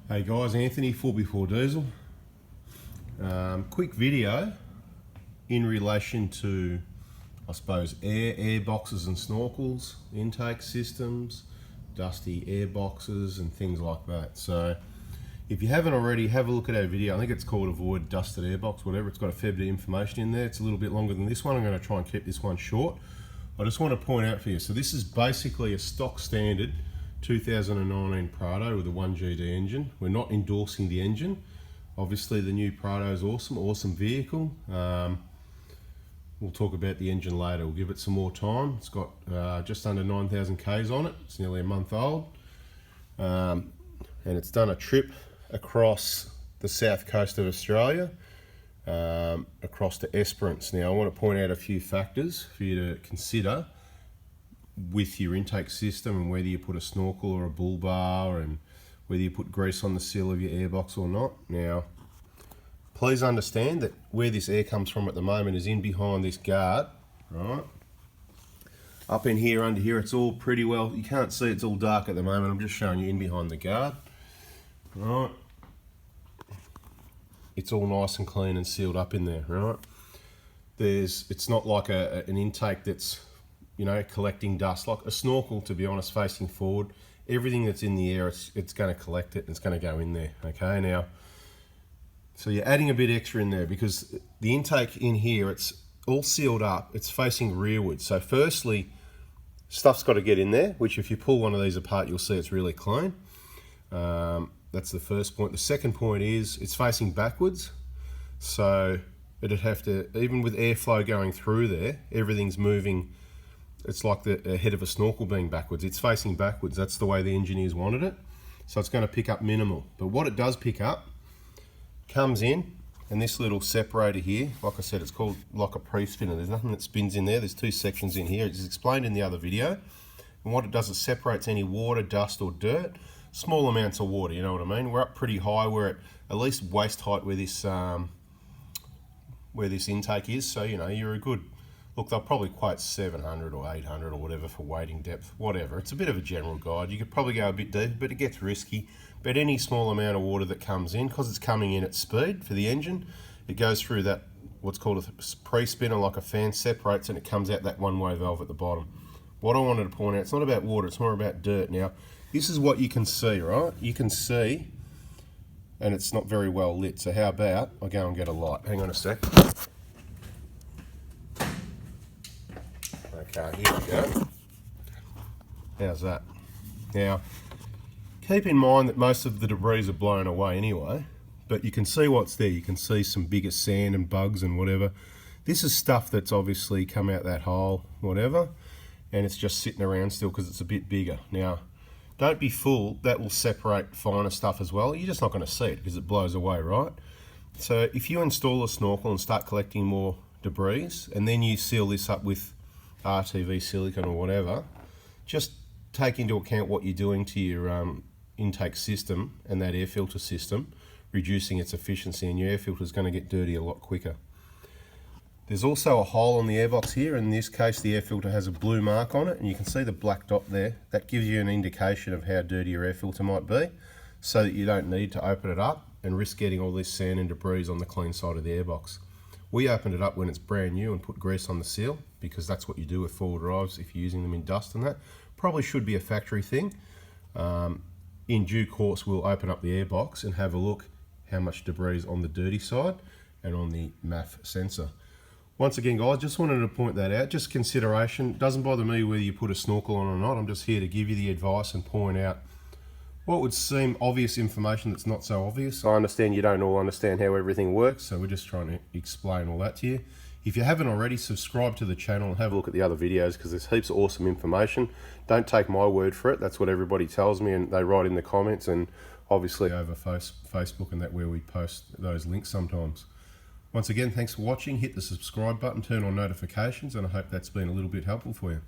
Hey guys, Anthony, 4x4 Diesel. Quick video in relation to, I suppose, air boxes and snorkels, intake systems, dusty air boxes and things like that. So if you haven't already, have a look at our video. I think it's called Avoid Dusted Airbox, whatever. It's got a fair bit of information in there. It's a little bit longer than this one. I'm going to try and keep this one short. I just want to point out for you, so this is basically a stock standard 2019 Prado with a 1GD engine. We're not endorsing the engine. Obviously the new Prado is awesome vehicle. We'll talk about the engine later. We'll give it some more time. It's got just under 9,000 Ks on it. It's nearly a month old. And it's done a trip across the south coast of Australia, across to Esperance. Now I want to point out a few factors for you to consider with your intake system, and whether you put a snorkel or a bull bar, and whether you put grease on the seal of your airbox or not. Now please understand that where this air comes from at the moment is in behind this guard, right? Up in here, under here, it's all pretty well, you can't see, it's all dark at the moment. I'm just showing you in behind the guard, right? It's all nice and clean and sealed up in there, right? It's not like an intake that's, you know, collecting dust. Like a snorkel, to be honest, facing forward, everything that's in the air, it's going to collect it and it's going to go in there. Okay, now, so you're adding a bit extra in there because the intake in here, it's all sealed up, it's facing rearward. So firstly, stuff's got to get in there, which if you pull one of these apart, you'll see it's really clean. That's the first point. The second point is it's facing backwards. So it'd have to, even with airflow going through there, everything's moving. It's like the head of a snorkel being backwards. It's facing backwards. That's the way the engineers wanted it. So it's going to pick up minimal. But what it does pick up comes in, and this little separator here, like I said, it's called like a pre-spinner. There's nothing that spins in there. There's two sections in here. It's explained in the other video. And what it does is separates any water, dust or dirt. Small amounts of water, you know what I mean? We're up pretty high. We're at least waist height where this intake is. So, you know, you're a good... Look, they'll probably quote 700 or 800 or whatever for wading depth, whatever. It's a bit of a general guide. You could probably go a bit deeper, but it gets risky. But any small amount of water that comes in, because it's coming in at speed for the engine, it goes through that, what's called a pre-spinner, like a fan, separates, and it comes out that one-way valve at the bottom. What I wanted to point out, it's not about water, it's more about dirt. Now, this is what you can see, right? You can see, and it's not very well lit, so how about I go and get a light? Hang on a sec. Okay, here we go. How's that? Now, keep in mind that most of the debris are blown away anyway, but you can see what's there. You can see some bigger sand and bugs and whatever. This is stuff that's obviously come out that hole, whatever, and it's just sitting around still because it's a bit bigger. Now, don't be fooled, that will separate finer stuff as well. You're just not going to see it because it blows away, right? So if you install a snorkel and start collecting more debris, and then you seal this up with RTV silicone or whatever, just take into account what you're doing to your intake system and that air filter system, reducing its efficiency, and your air filter is going to get dirty a lot quicker. There's also a hole on the airbox here. In this case, the air filter has a blue mark on it, and you can see the black dot there. That gives you an indication of how dirty your air filter might be, so that you don't need to open it up and risk getting all this sand and debris on the clean side of the airbox. We opened it up when it's brand new and put grease on the seal, because that's what you do with four-wheel drives if you're using them in dust and that. Probably should be a factory thing. In due course, we'll open up the airbox and have a look how much debris is on the dirty side and on the MAF sensor. Once again, guys, just wanted to point that out. Just consideration. It doesn't bother me whether you put a snorkel on or not. I'm just here to give you the advice and point out what would seem obvious information that's not so obvious. I understand you don't all understand how everything works, so we're just trying to explain all that to you. If you haven't already, subscribe to the channel and have a look at the other videos, because there's heaps of awesome information. Don't take my word for it. That's what everybody tells me, and they write in the comments, and obviously over Facebook and that, where we post those links sometimes. Once again, thanks for watching. Hit the subscribe button, turn on notifications, and I hope that's been a little bit helpful for you.